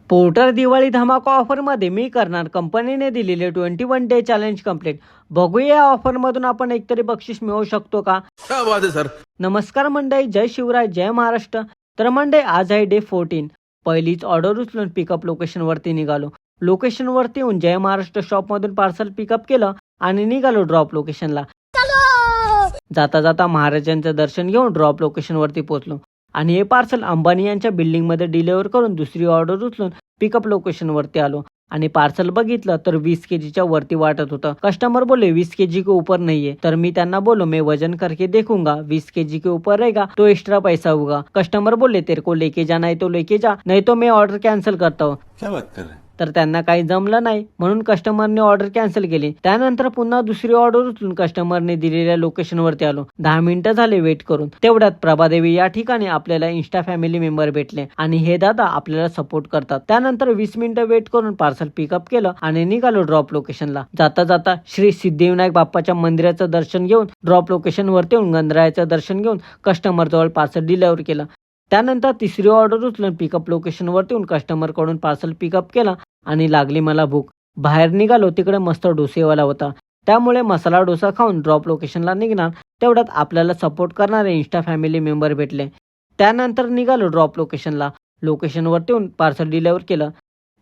Porter Diwali धमाका ऑफरमध्ये मी करणार कंपनीने दिलेले 21 डे चॅलेंज कंप्लीट. बघूया या ऑफरमधून आपण एकतरी बक्षीस मिळवू शकतो का. क्या बात है सर. नमस्कार मंडळी, जय शिवराय, जय महाराष्ट्र. तर मंडळी, आज आहे डे 14. पहिलीच ऑर्डर उचलून पिकअप लोकेशनवरती निघालो. लोकेशनवरती येऊन जय महाराष्ट्र शॉपमधून पार्सल पिकअप केलं आणि निघालो ड्रॉप लोकेशनला. जाता जाता महाराजांचं दर्शन घेऊन ड्रॉप लोकेशनवरती पोहोचलो आणि हे पार्सल अंबानी यांच्या बिल्डिंगमध्ये डिलिव्हर करून दुसरी ऑर्डर उचलून पिकअप लोकेशनवरती आलो आणि पार्सल बघितलं तर 20 kg वरती वाटत होतं. कस्टमर बोले 20 kg के ऊपर नहीं है. तर मी त्यांना बोलो मैं वजन करके देखूंगा, 20 kg के ऊपर रहेगा तो एक्स्ट्रा पैसा होगा. कस्टमर बोले तेरे को लेके जाना है तो लेके जा, नहीं तो मैं ऑर्डर कॅन्सल करता हूँ. क्या बात कर रहे हैं. तर त्यांना काही जमलं नाही म्हणून कस्टमरने ऑर्डर कॅन्सल केली. त्यानंतर पुन्हा दुसरी ऑर्डर उचलून कस्टमरने दिलेल्या लोकेशनवरती आलो. 10 मिनिटं झाले वेट करून. तेवढ्यात प्रभादेवी या ठिकाणी आपल्याला इंस्टा फॅमिली मेंबर भेटले आणि हे दादा आपल्याला सपोर्ट करतात. त्यानंतर 20 मिनिटं वेट करून पार्सल पिकअप केलं आणि निघालो ड्रॉप लोकेशनला. जाता जाता श्री सिद्धिविनायक बाप्पाच्या मंदिराचं दर्शन घेऊन ड्रॉप लोकेशनवरती येऊन गंधरायाचं दर्शन घेऊन कस्टमर जवळ पार्सल डिलिव्हर केलं. त्यानंतर तिसरी ऑर्डर उचलून पिकअप लोकेशनवरती येऊन कस्टमर कडून पार्सल पिकअप केलं आणि लागली मला भूक. बाहेर निघालो, तिकडे मस्त डोसेवाला होता, त्यामुळे मसाला डोसा खाऊन ड्रॉप लोकेशनला निघणार. तेवढ्यात आपल्याला सपोर्ट करणारे इंस्टा फॅमिली मेंबर भेटले. त्यानंतर निघालो ड्रॉप लोकेशनला. लोकेशनवरती येऊन पार्सल डिलिव्हर केलं.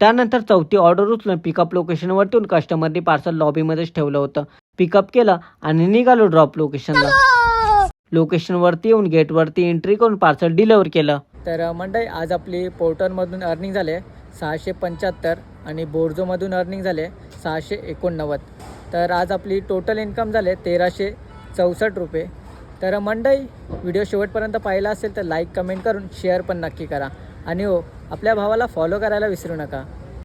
त्यानंतर चौथी ऑर्डर उचलून पिकअप लोकेशनवरती येऊन कस्टमरने पार्सल लॉबीमध्येच ठेवलं होतं. पिकअप केलं आणि निघालो ड्रॉप लोकेशनला. लोकेशनवरती येऊन गेटवरती एंट्री करून पार्सल डिलिव्हर केलं. तर मंडळी, आज आपली पोर्टरमधून अर्निंग झाले 675 आणि बोर्जोमधून अर्निंग झाले 689. तर आज आपली टोटल इन्कम झाले 1364 रुपये. तर मंडळी, व्हिडिओ शेवटपर्यंत पाहिला असेल तर लाईक कमेंट करून शेअर पण नक्की करा आणि हो, आपल्या भावाला फॉलो करायला विसरू नका.